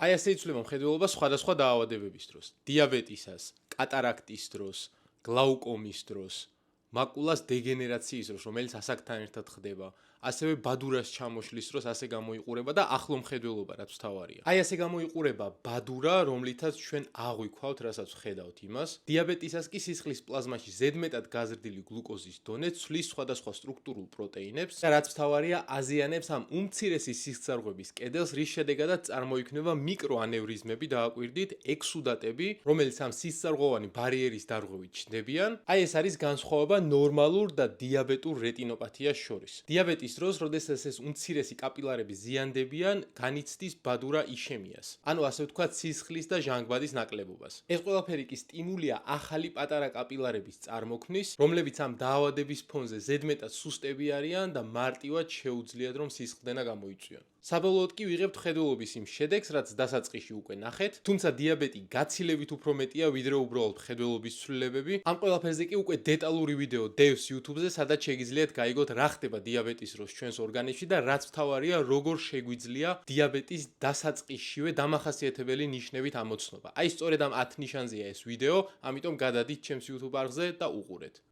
აი ასე იცვლება მხედველობა სხვადასხვა დაავადებების დროს. დიაბეტისას, კატარაქტის დროს, გლაუკომის დროს, მაკულას დეგენერაციის დროს, რომელიც ასაკთან ერთად ხდება, ასევე ბადურას ჩამოშლის დროს ასე გამოიყურება და ახლო მხედველობა რაც მთავარია. აი ასე გამოიყურება ბადურა, რომლითაც ჩვენ აღვიქვავთ, რასაც ვხედავთ იმას. დიაბეტისას კი სისხლის პლაზმაში ზედმეტად გაზრდილი გლუკოზის დონე ცვლის სხვადასხვა სტრუქტურულ პროტეინებს და რაც მთავარია, აზიანებს ამ უმცირესი სისხლძარღვების კედელს, რის შედეგადაც წარმოიქმნება მიკროანევრიზმები დააკვირდით, ექსუდატები, რომელიც ამ სისხლძარღვოვანი ბარიერის დარღვევით ჩნდებიან. აი ეს არის განსხვავება ნორმალურ და დიაბეტურ რეტინოპათიას შორის. დიაბეტის დროს, როდესაც ეს უმცირესი კაპილარები ზიანდებიან, განიცდის ბადურა იშემიას. ანუ ასე ვთქვათ, სისხლის და ჟანგბადის ნაკლებობას. ეს ყველაფერი კი სტიმულია ახალი პატარა კაპილარების წარმოქმნის, რომლებიც ამ დაავადების ფონზე ზედმეტად სუსტები არიან და მარტივად შეუძლიათ რომ სისხლდენა გამოიწვიონ. საბოლოოდ კი ვიღებთ მხედველობის იმ შედეგს, რაც დასაწყისში უკვე ნახეთ, თუმცა დიაბეტი გაცილებით უფრო მეტია, ვიდრე უბრალოდ მხედველობის ცვლილებები. ამ ყველაფერზე კი უკვე დეტალური ვიდეო დევს YouTube-ზე, სადაც შეგიძლიათ გაიგოთ რა ხდება დიაბეტის დროს ჩვენს ორგანიზმში და რაც მთავარია, როგორ შეგვიძლია დიაბეტის დასაწყისშივე დამახასიათებელი ნიშნებით ამოცნობა. აი სწორედ ამ 10 ნიშანზეა ეს ვიდეო, ამიტომ გადადით ჩემს YouTube არხზე და უყურეთ.